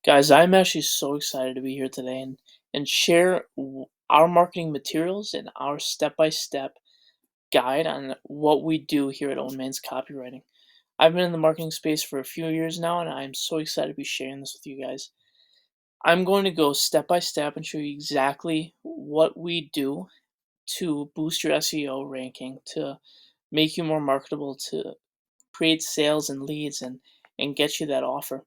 Guys, I'm actually so excited to be here today and share our marketing materials and our step-by-step guide on what we do here at Own Man's Copywriting. I've been in the marketing space for a few years now, and I'm so excited to be sharing this with you guys. I'm going to go step by step and show you exactly what we do to boost your SEO ranking, to make you more marketable, to create sales and leads and get you that offer.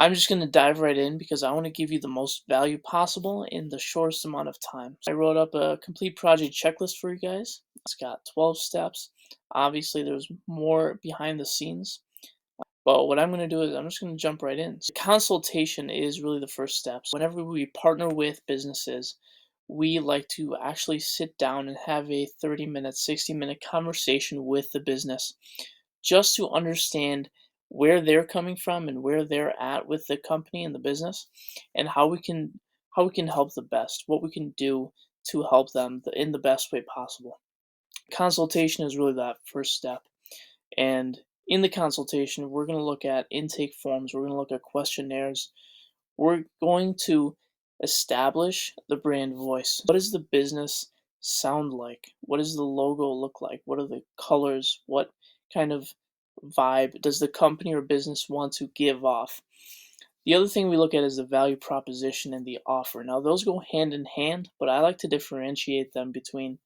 I'm just going to dive right in because I want to give you the most value possible in the shortest amount of time. So I wrote up a complete project checklist for you guys. It's got 12 steps. Obviously, there's more behind the scenes. But what I'm going to do is I'm just going to jump right in. So consultation is really the first step. So whenever we partner with businesses, we like to actually sit down and have a 30-minute, 60-minute conversation with the business just to understand where they're coming from and where they're at with the company and the business and how we can help the best, what we can do to help them in the best way possible. Consultation is really that first step. And in the consultation, we're going to look at intake forms, we're going to look at questionnaires, we're going to establish the brand voice. What does the business sound like? What does the logo look like? What are the colors? What kind of vibe does the company or business want to give off? The other thing we look at is the value proposition and the offer. Now, those go hand in hand, but I like to differentiate them between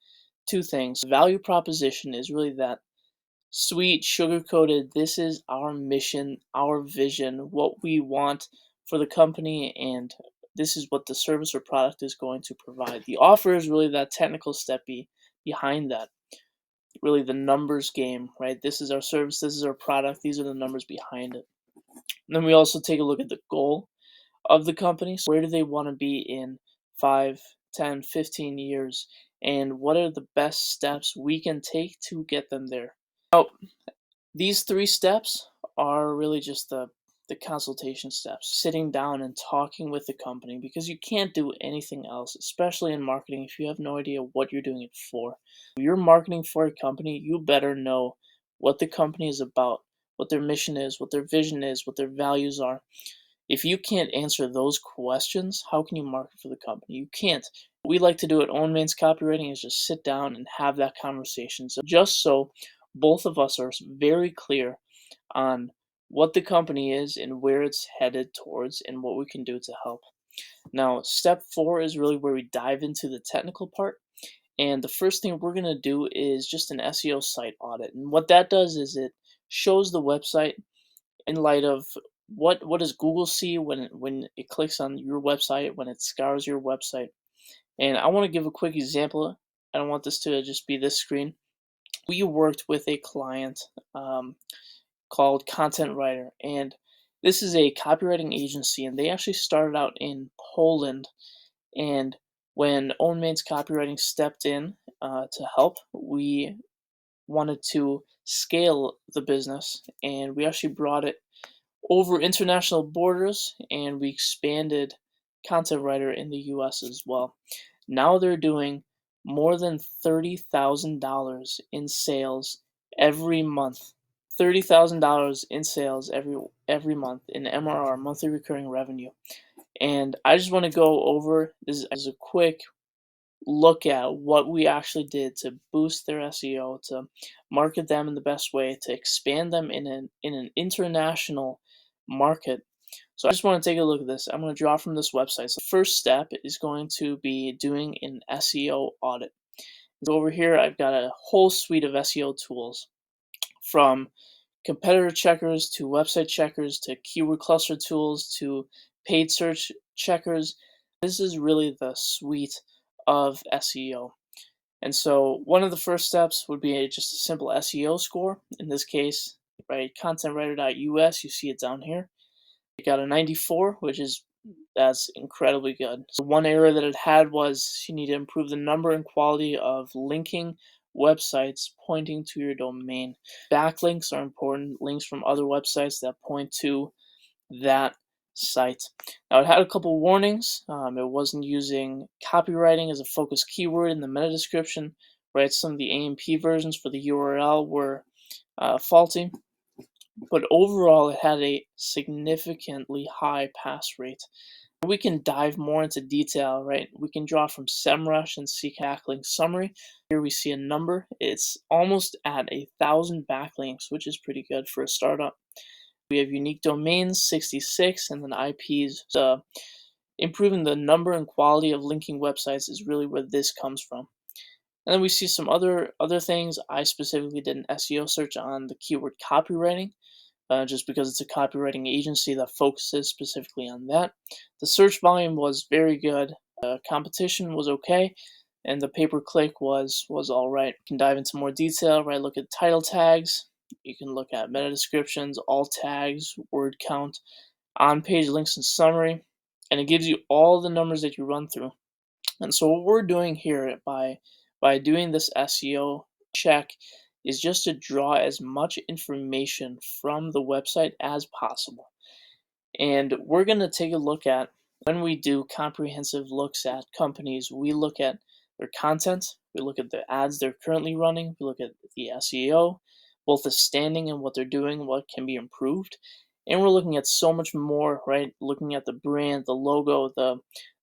two things. Value proposition is really that sweet, sugar coated, this is our mission, our vision, what we want for the company, and this is what the service or product is going to provide. The offer is really that technical step behind that, really the numbers game, right? This is our service, this is our product, these are the numbers behind it. And then we also take a look at the goal of the company. So where do they want to be in 5, 10, 15 years? And what are the best steps we can take to get them there? Now, these three steps are really just the consultation steps, sitting down and talking with the company because you can't do anything else, especially in marketing, if you have no idea what you're doing it for. If you're marketing for a company, you better know what the company is about, what their mission is, what their vision is, what their values are. If you can't answer those questions, how can you market for the company? You can't. What we like to do at Own Man's Copywriting is just sit down and have that conversation. So just so both of us are very clear on what the company is and where it's headed towards and what we can do to help. Now, step 4 is really where we dive into the technical part. And the first thing we're going to do is just an SEO site audit. And what that does is it shows the website in light of what does Google see when it clicks on your website, when it scours your website. And I want to give a quick example. I don't want this to just be this screen. We worked with a client called Content Writer, and this is a copywriting agency, and they actually started out in Poland. And when Own Man's Copywriting stepped in to help, we wanted to scale the business, and we actually brought it over international borders, and we expanded Content Writer in the US as well. Now they're doing more than $30,000 in sales every month. $30,000 in sales every month in MRR, monthly recurring revenue. And I just want to go over this as a quick look at what we actually did to boost their SEO, to market them in the best way, to expand them in an international market. So I just want to take a look at this. I'm going to draw from this website. So the first step is going to be doing an SEO audit. So over here, I've got a whole suite of SEO tools, from competitor checkers to website checkers to keyword cluster tools to paid search checkers. This is really the suite of SEO. And so one of the first steps would be just a simple SEO score. In this case, right, contentwriter.us, you see it down here. It got a 94, that's incredibly good. So one error that it had was you need to improve the number and quality of linking websites pointing to your domain. Backlinks are important, links from other websites that point to that site. Now, it had a couple warnings. It wasn't using copywriting as a focus keyword in the meta description, right? Some of the AMP versions for the URL were faulty. but overall it had a significantly high pass rate. We can dive more into detail, right? We can draw from SEMrush and see backlink summary. Here we see a number. It's almost at 1,000 backlinks, which is pretty good for a startup. We have unique domains, 66, and then IPs. Improving the number and quality of linking websites is really where this comes from. And then we see some other things. I specifically did an SEO search on the keyword copywriting, just because it's a copywriting agency that focuses specifically on that. The search volume was very good. Competition was okay, and the pay-per-click was all right. You can dive into more detail, right? Look at title tags. You can look at meta descriptions, alt tags, word count, on-page links and summary, and it gives you all the numbers that you run through. And so what we're doing here by doing this SEO check is just to draw as much information from the website as possible. And we're going to take a look at, when we do comprehensive looks at companies, we look at their content, we look at the ads they're currently running, we look at the SEO, both the standing and what they're doing, what can be improved. And we're looking at so much more, right? Looking at the brand, the logo,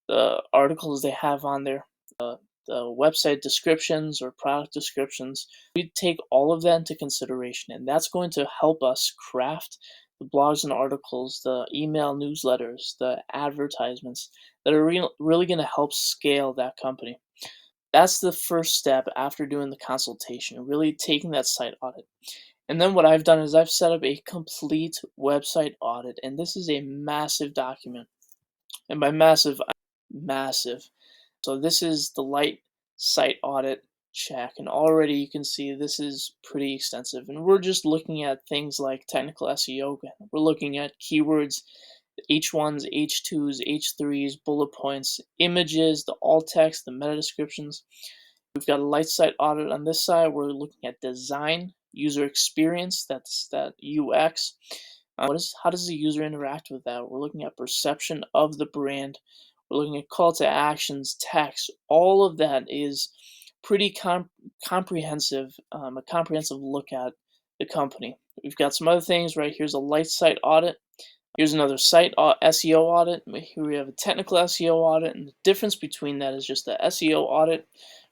the articles they have on there, the website descriptions or product descriptions. We take all of that into consideration, and that's going to help us craft the blogs and articles, the email newsletters, the advertisements that are really going to help scale that company. That's the first step after doing the consultation, really taking that site audit. And then what I've done is I've set up a complete website audit, and this is a massive document. And by massive, massive. So this is the light site audit check, and already you can see this is pretty extensive. And we're just looking at things like technical SEO. We're looking at keywords, H1s, H2s, H3s, bullet points, images, the alt text, the meta descriptions. We've got a light site audit on this side. We're looking at design, user experience, that's that UX. How does the user interact with that? We're looking at perception of the brand. We're looking at call to actions, text. All of that is pretty comprehensive, a comprehensive look at the company. We've got some other things, right? Here's a light site audit. Here's another site SEO audit. Here we have a technical SEO audit, and the difference between that is just the SEO audit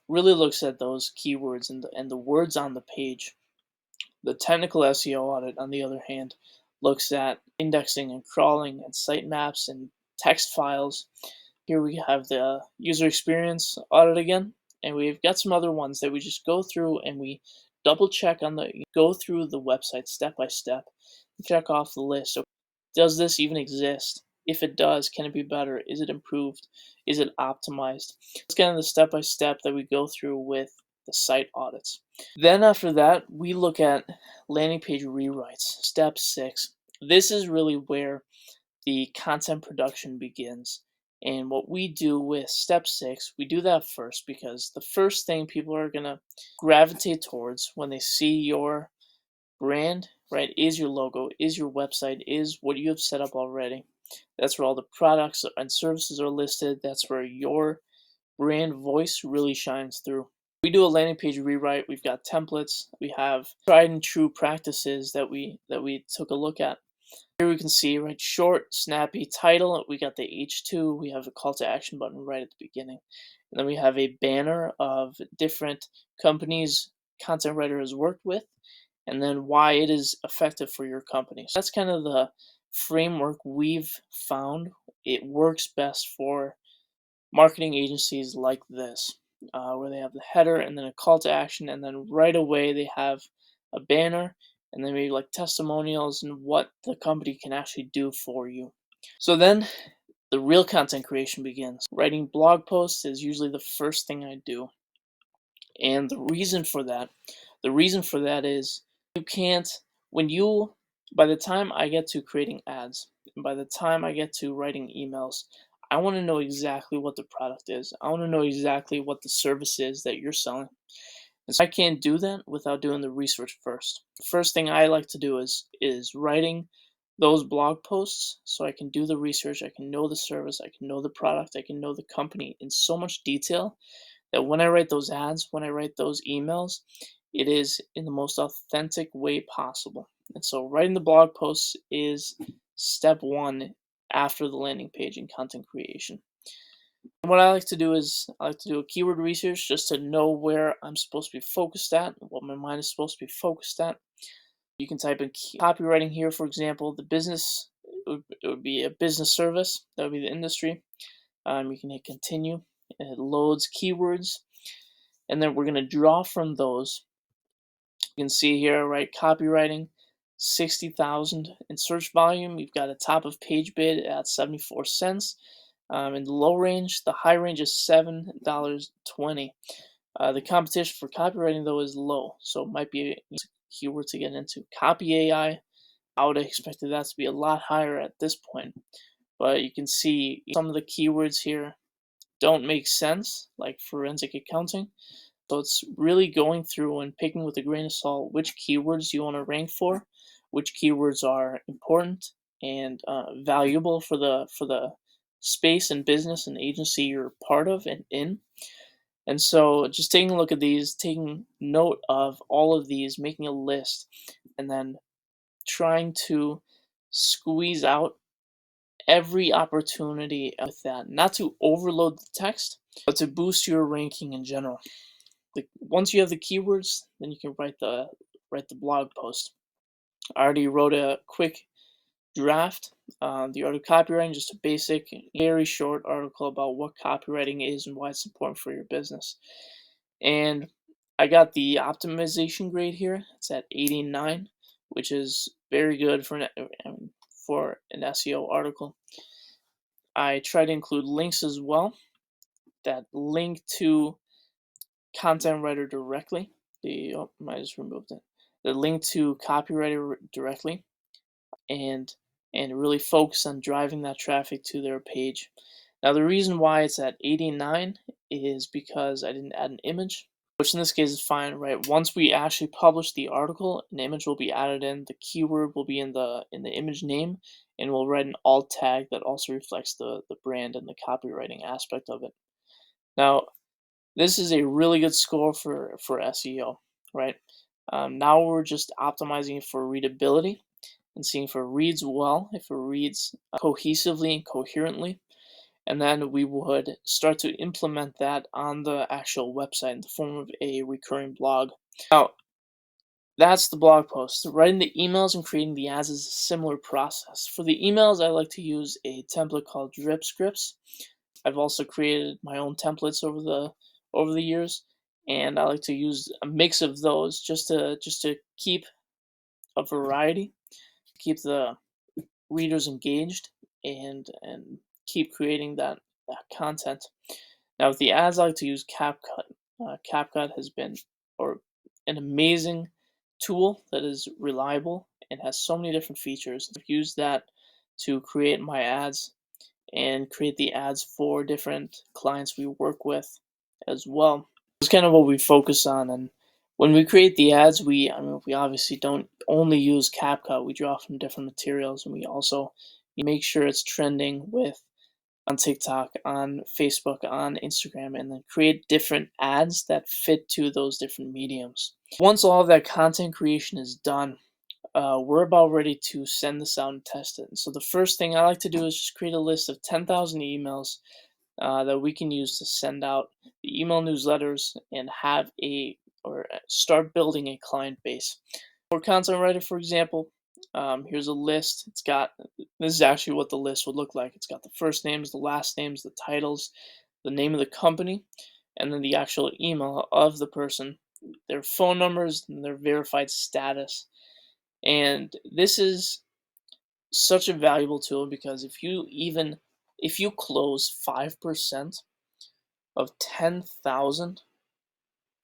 really looks at those keywords and the words on the page. The technical SEO audit, on the other hand, looks at indexing and crawling and sitemaps and text files. Here we have the user experience audit again, and we've got some other ones that we just go through and we double check go through the website step by step and check off the list. So does this even exist? If it does, can it be better? Is it improved? Is it optimized? It's kind of the step by step that we go through with the site audits. Then after that, we look at landing page rewrites. Step 6. This is really where the content production begins. And what we do with step 6, we do that first because the first thing people are going to gravitate towards when they see your brand, right, is your logo, is your website, is what you have set up already. That's where all the products and services are listed. That's where your brand voice really shines through. We do a landing page rewrite. We've got templates. We have tried and true practices that we took a look at. Here we can see, right, short, snappy title. We got the H2. We have a call to action button right at the beginning. And then we have a banner of different companies content writer has worked with, and then why it is effective for your company. So that's kind of the framework we've found. It works best for marketing agencies like this, where they have the header and then a call to action, and then right away they have a banner, and then maybe like testimonials and what the company can actually do for you. So then the real content creation begins. Writing blog posts is usually the first thing I do. And the reason for that is you can't, by the time I get to creating ads, and by the time I get to writing emails, I want to know exactly what the product is. I want to know exactly what the service is that you're selling. And so I can't do that without doing the research first. The first thing I like to do is writing those blog posts so I can do the research, I can know the service, I can know the product, I can know the company in so much detail that when I write those ads, when I write those emails, it is in the most authentic way possible. And so writing the blog posts is step one after the landing page in content creation. And what I like to do is I like to do a keyword research just to know where I'm supposed to be focused at, what my mind is supposed to be focused at. You can type in copywriting here, for example, the business, it would be a business service, that would be the industry. You can hit continue, and it loads keywords, and then we're going to draw from those. You can see here, right, copywriting, 60,000 in search volume. We've got a top of page bid at 74 cents. In the low range, the high range is $7.20. The competition for copywriting though is low, so it might be a keyword to get into. Copy AI, I would have expected that to be a lot higher at this point, but you can see some of the keywords here don't make sense, like forensic accounting. So it's really going through and picking with a grain of salt which keywords you want to rank for, which keywords are important and valuable for the space and business and agency you're part of and in. And so just taking a look at these, taking note of all of these, making a list, and then trying to squeeze out every opportunity with that. Not to overload the text, but to boost your ranking in general. Once you have the keywords, then you can write the blog post. I already wrote a quick draft. The art of copywriting, just a basic, very short article about what copywriting is and why it's important for your business. And I got the optimization grade here. It's at 89, which is very good for an SEO article. I try to include links as well that link to content writer directly. I just removed it. The link to copywriter directly, and really focus on driving that traffic to their page. Now the reason why it's at 89 is because I didn't add an image, which in this case is fine, right? Once we actually publish the article, an image will be added in, the keyword will be in the image name, and we'll write an alt tag that also reflects the brand and the copywriting aspect of it. Now, this is a really good score for SEO, right? Now we're just optimizing it for readability and seeing if it reads well, if it reads cohesively and coherently, and then we would start to implement that on the actual website in the form of a recurring blog. Now, that's the blog post. Writing the emails and creating the ads is a similar process. For the emails, I like to use a template called Drip Scripts. I've also created my own templates over the years, and I like to use a mix of those just to keep a variety, keep the readers engaged, and keep creating that content. Now with the ads, I like to use CapCut. CapCut has been an amazing tool that is reliable and has so many different features. I've used that to create my ads and create the ads for different clients we work with as well. It's kind of what we focus on, and when we create the ads, we obviously don't only use CapCut. We draw from different materials, and we also make sure it's trending with on TikTok, on Facebook, on Instagram, and then create different ads that fit to those different mediums. Once all of that content creation is done, we're about ready to send this out and test it. So the first thing I like to do is just create a list of 10,000 emails that we can use to send out the email newsletters and start building a client base. For content writer, for example, here's a list. This is actually what the list would look like. It's got the first names, the last names, the titles, the name of the company, and then the actual email of the person, their phone numbers, and their verified status. And this is such a valuable tool because if you close 5% of 10,000,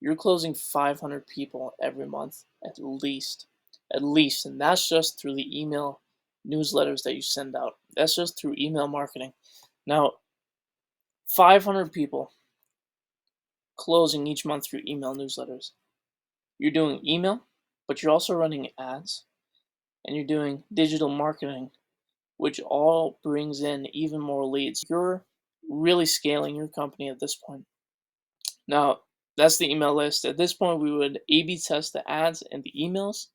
you're closing 500 people every month at least, and that's just through the email newsletters that you send out. That's just through email marketing. Now, 500 people closing each month through email newsletters. You're doing email, but you're also running ads, and you're doing digital marketing, which all brings in even more leads. You're really scaling your company at this point. Now, that's the email list. At this point, we would A/B test the ads and the emails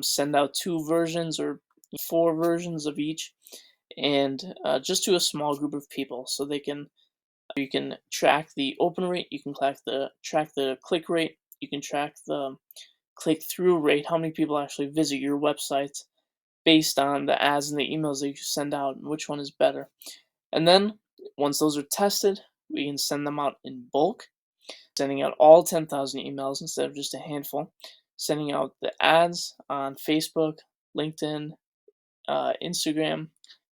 send out 2 versions or 4 versions of each, and just to a small group of people, so you can track the open rate, you can track the click rate, you can track the click through rate, how many people actually visit your website based on the ads and the emails that you send out, and which one is better. And then once those are tested, we can send them out in bulk, sending out all 10,000 emails instead of just a handful, sending out the ads on Facebook, LinkedIn, Instagram,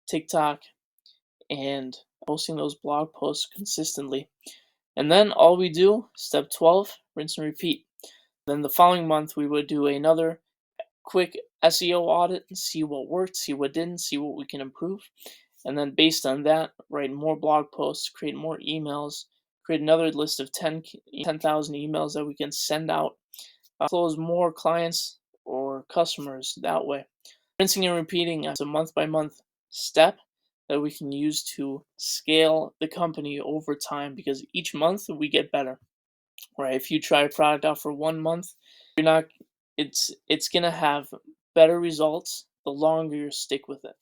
TikTok, and posting those blog posts consistently. And then all we do, step 12, rinse and repeat. Then the following month, we would do another quick SEO audit and see what worked, see what didn't, see what we can improve. And then based on that, write more blog posts, create more emails, create another list of 10,000 emails that we can send out, close more clients or customers that way. Rinsing and repeating as a month by month step that we can use to scale the company over time, because each month we get better. Right? If you try a product out for 1 month, you're not it's gonna have better results the longer you stick with it.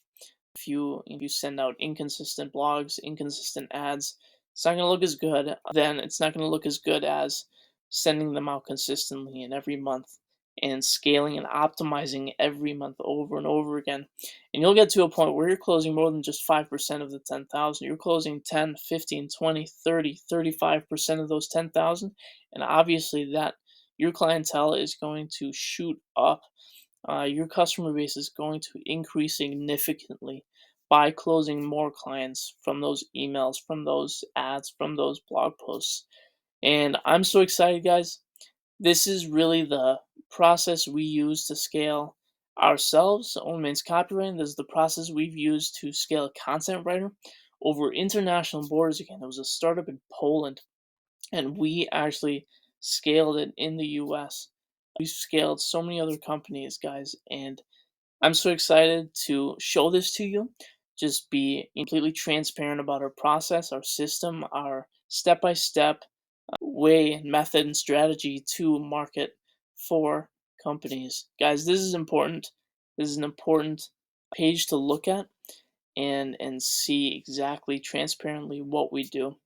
If you send out inconsistent blogs, inconsistent ads, it's not gonna look as good. Then it's not gonna look as good as sending them out consistently and every month, and scaling and optimizing every month over and over again. And you'll get to a point where you're closing more than just 5% of the 10,000. You're closing 10, 15, 20, 30, 35% of those 10,000. And obviously that your clientele is going to shoot up. Your customer base is going to increase significantly by closing more clients from those emails, from those ads, from those blog posts. And I'm so excited, guys. This is really the process we use to scale ourselves, Own Man's Copywriting. This is the process we've used to scale a content writer over international borders. Again, it was a startup in Poland, and we actually scaled it in the US. We've scaled so many other companies, guys, and I'm so excited to show this to you. Just be completely transparent about our process, our system, our step by step way and method and strategy to market for companies. Guys, this is important. This is an important page to look at and see exactly transparently what we do.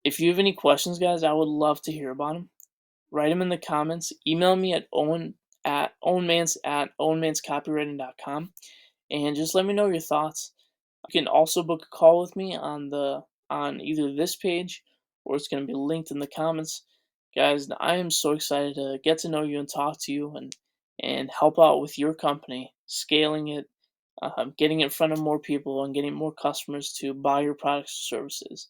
If you have any questions, guys, I would love to hear about them. Write them in the comments. Email me at ownmanscopywriting.com, and just let me know your thoughts. You can also book a call with me on either this page, or it's going to be linked in the comments. Guys, I am so excited to get to know you and talk to you and help out with your company, scaling it, getting in front of more people, and getting more customers to buy your products or services.